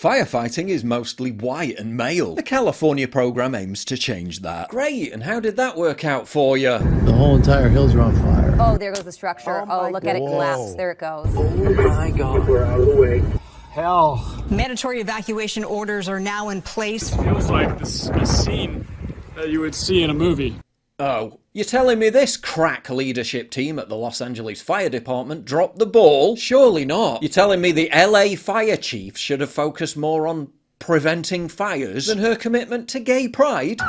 Firefighting is mostly white and male. The California program aims to change that. Great, and how did that work out for you? The whole entire hills are on fire. Oh, there goes the structure. Oh, look at it collapse. There it goes. Oh my God. We're out of the way. Hell. Mandatory evacuation orders are now in place. Feels like a scene that you would see in a movie. Oh, you're telling me this crack leadership team at the Los Angeles Fire Department dropped the ball? Surely not. You're telling me the LA fire chief should have focused more on preventing fires than her commitment to gay pride?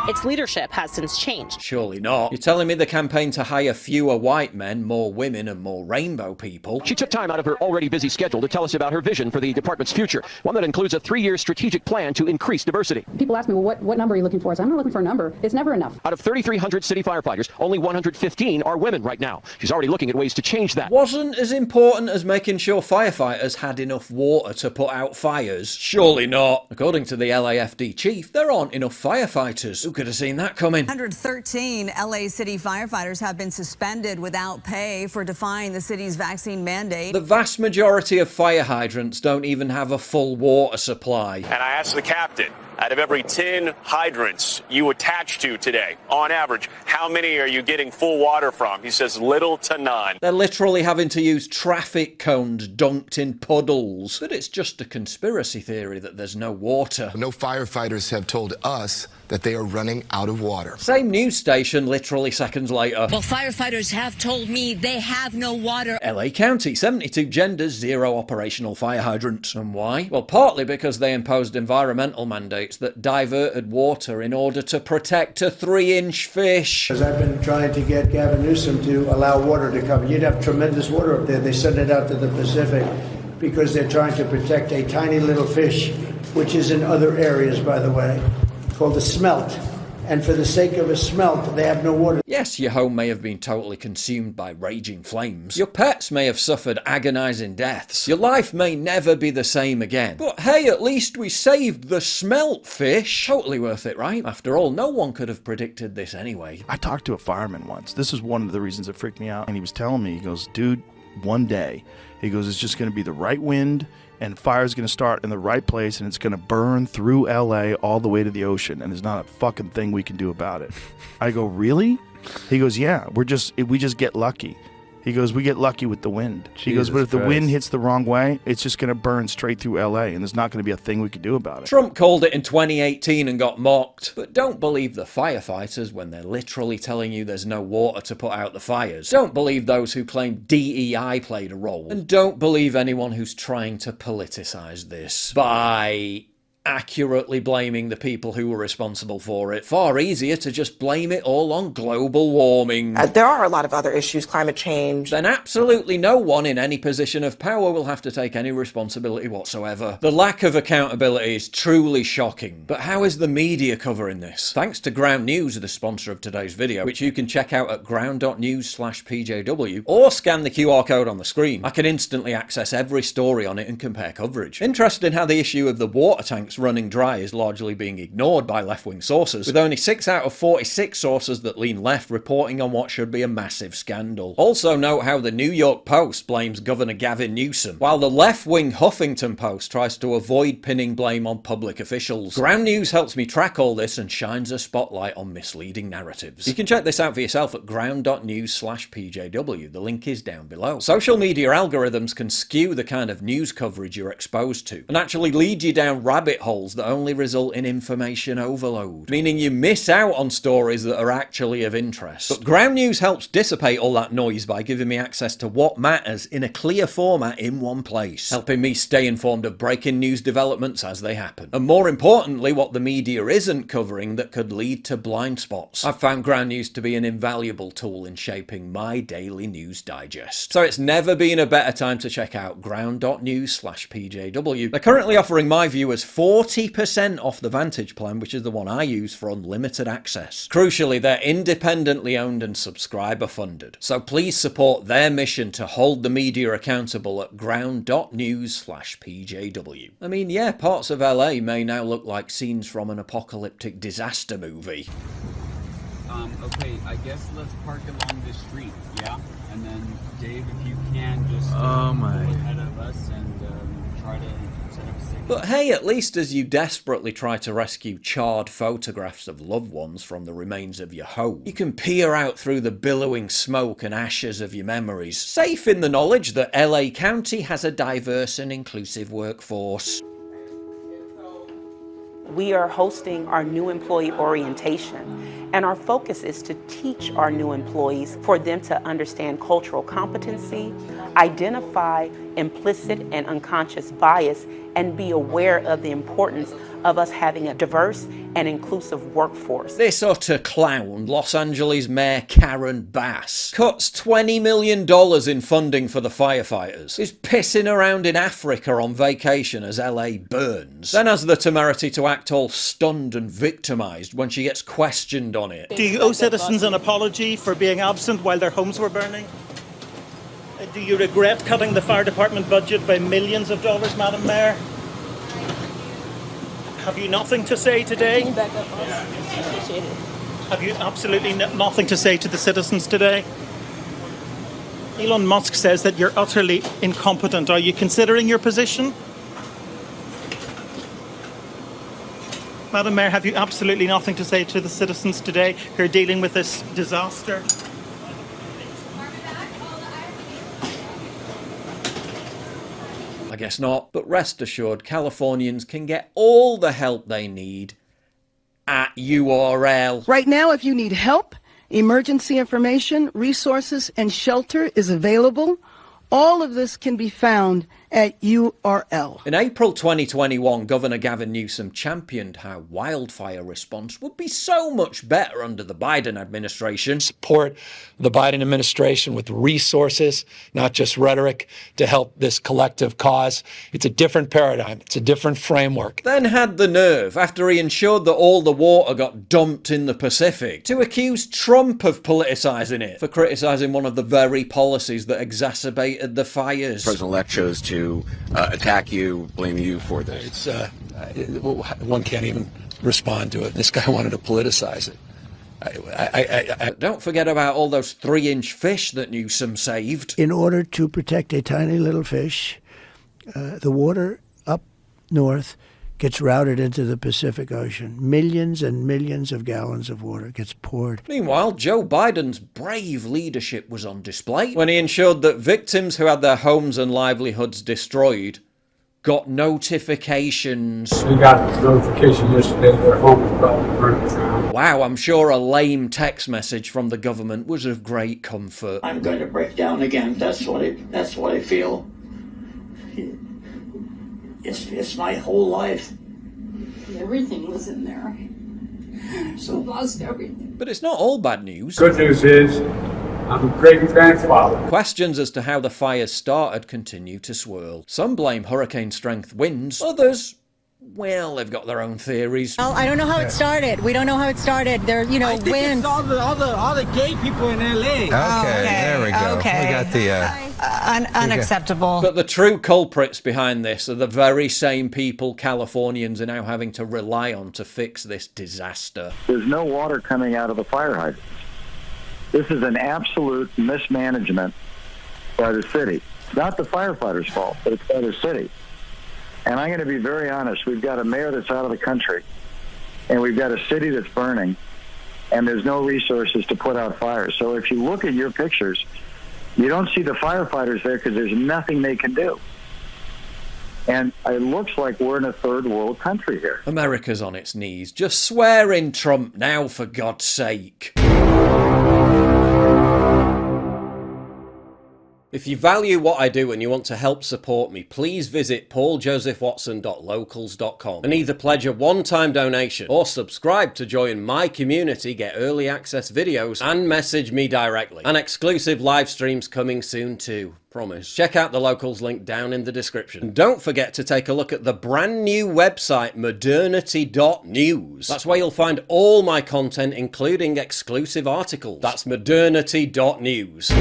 Its leadership has since changed. Surely not. You're telling me the campaign to hire fewer white men, more women, and more rainbow people? She took time out of her already busy schedule to tell us about her vision for the department's future, one that includes a 3-year strategic plan to increase diversity. People ask me, well, what number are you looking for? So I'm not looking for a number. It's never enough. Out of 3,300 city firefighters, only 115 are women right now. She's already looking at ways to change that. Wasn't as important as making sure firefighters had enough water to put out fires? Surely not. According to the LAFD chief, there aren't enough firefighters. Who could have seen that coming? 113 LA city firefighters have been suspended without pay for defying the city's vaccine mandate. The vast majority of fire hydrants don't even have a full water supply. And I asked the captain, out of every 10 hydrants you attach to today, on average, how many are you getting full water from? He says little to none. They're literally having to use traffic cones dunked in puddles. But it's just a conspiracy theory that there's no water. No firefighters have told us that they are running out of water. Same news station literally seconds later. Well, firefighters have told me they have no water. LA County, 72 genders, 0 operational fire hydrants. And why? Well, partly because they imposed environmental mandates that diverted water in order to protect a 3-inch fish. Because I've been trying to get Gavin Newsom to allow water to come. You'd have tremendous water up there. They send it out to the Pacific because they're trying to protect a tiny little fish, which is in other areas, by the way, called a smelt. And for the sake of a smelt, they have no water. Yes, your home may have been totally consumed by raging flames. Your pets may have suffered agonizing deaths. Your life may never be the same again. But hey, at least we saved the smelt fish. Totally worth it, right? After all, no one could have predicted this anyway. I talked to a fireman once. This is one of the reasons it freaked me out. And he was telling me, he goes, dude, one day, he goes, it's just going to be the right wind, and fire's going to start in the right place, and it's going to burn through LA all the way to the ocean, and there's not a fucking thing we can do about it. I go, really? He goes, yeah, we just get lucky. He goes, we get lucky with the wind. He goes, but if the wind hits the wrong way, it's just going to burn straight through LA, and there's not going to be a thing we can do about it. Trump called it in 2018 and got mocked. But don't believe the firefighters when they're literally telling you there's no water to put out the fires. Don't believe those who claim DEI played a role. And don't believe anyone who's trying to politicize this by accurately blaming the people who were responsible for it. Far easier to just blame it all on global warming. There are a lot of other issues, climate change. Then absolutely no one in any position of power will have to take any responsibility whatsoever. The lack of accountability is truly shocking. But how is the media covering this? Thanks to Ground News, the sponsor of today's video, which you can check out at ground.news/PJW, or scan the QR code on the screen. I can instantly access every story on it and compare coverage. Interesting how the issue of the water tanks running dry is largely being ignored by left-wing sources, with only 6 out of 46 sources that lean left reporting on what should be a massive scandal. Also note how the New York Post blames Governor Gavin Newsom, while the left-wing Huffington Post tries to avoid pinning blame on public officials. Ground News helps me track all this and shines a spotlight on misleading narratives. You can check this out for yourself at ground.news/PJW. The link is down below. Social media algorithms can skew the kind of news coverage you're exposed to, and actually lead you down rabbit holes that only result in information overload, meaning you miss out on stories that are actually of interest. But Ground News helps dissipate all that noise by giving me access to what matters in a clear format in one place, helping me stay informed of breaking news developments as they happen, and more importantly, what the media isn't covering that could lead to blind spots. I've found Ground News to be an invaluable tool in shaping my daily news digest. So it's never been a better time to check out ground.news/PJW. They're currently offering my viewers 40% off the Vantage plan, which is the one I use for unlimited access. Crucially, they're independently owned and subscriber funded. So please support their mission to hold the media accountable at ground.news/PJW. I mean, yeah, parts of LA may now look like scenes from an apocalyptic disaster movie. Okay, I guess let's park along this street, yeah? And then, Dave, if you can, just oh my. ahead of us and try to set up a signal. But hey, at least as you desperately try to rescue charred photographs of loved ones from the remains of your home, you can peer out through the billowing smoke and ashes of your memories, safe in the knowledge that LA County has a diverse and inclusive workforce. We are hosting our new employee orientation, and our focus is to teach our new employees for them to understand cultural competency, identify implicit and unconscious bias, and be aware of the importance of us having a diverse and inclusive workforce. This utter clown, Los Angeles Mayor Karen Bass, cuts $20 million in funding for the firefighters, is pissing around in Africa on vacation as LA burns, then has the temerity to act all stunned and victimised when she gets questioned on it. Do you owe citizens an apology for being absent while their homes were burning? Do you regret cutting the fire department budget by millions of dollars, Madam Mayor? Have you nothing to say today? Can you back up, appreciate it. Have you absolutely nothing to say to the citizens today? Elon Musk says that you're utterly incompetent. Are you considering your position? Madam Mayor, have you absolutely nothing to say to the citizens today who are dealing with this disaster? I guess not, but rest assured Californians can get all the help they need at URL. Right now, if you need help, emergency information, resources, and shelter is available. All of this can be found at URL. In April 2021, Governor Gavin Newsom championed how wildfire response would be so much better under the Biden administration. Support the Biden administration with resources, not just rhetoric, to help this collective cause. It's a different paradigm. It's a different framework. Then had the nerve, after he ensured that all the water got dumped in the Pacific, to accuse Trump of politicising it for criticising one of the very policies that exacerbated the fires. President-elect chose to attack you, blame you for this. One can't even respond to it. This guy wanted to politicize it. Don't forget about all those 3-inch fish that Newsom saved. In order to protect a tiny little fish, the water up north gets routed into the Pacific Ocean. Millions and millions of gallons of water gets poured. Meanwhile, Joe Biden's brave leadership was on display when he ensured that victims who had their homes and livelihoods destroyed got notifications. We got this notification yesterday their home was probably burned down. Wow, I'm sure a lame text message from the government was of great comfort. I'm going to break down again. That's what I feel. It's my whole life. Everything was in there. So we lost everything. But it's not all bad news. Good news is, I'm a great grandfather. Questions as to how the fires started continue to swirl. Some blame hurricane-strength winds. Others, well, they've got their own theories. Well, I don't know how it started. We don't know how it started. There, you know, I think winds. it's all the gay people in LA. Okay, there we go. Okay. We got the Unacceptable. But the true culprits behind this are the very same people Californians are now having to rely on to fix this disaster. There's no water coming out of the fire hydrants. This is an absolute mismanagement by the city. It's not the firefighters' fault, but it's by the city. And I'm going to be very honest. We've got a mayor that's out of the country, and we've got a city that's burning, and there's no resources to put out fires. So if you look at your pictures, you don't see the firefighters there because there's nothing they can do. And it looks like we're in a third world country here. America's on its knees. Just swear in Trump now, for God's sake. If you value what I do and you want to help support me, please visit pauljosephwatson.locals.com and either pledge a one-time donation or subscribe to join my community, get early access videos, and message me directly. And exclusive live streams coming soon too. Promise. Check out the Locals link down in the description. And don't forget to take a look at the brand new website modernity.news. That's where you'll find all my content, including exclusive articles. That's modernity.news.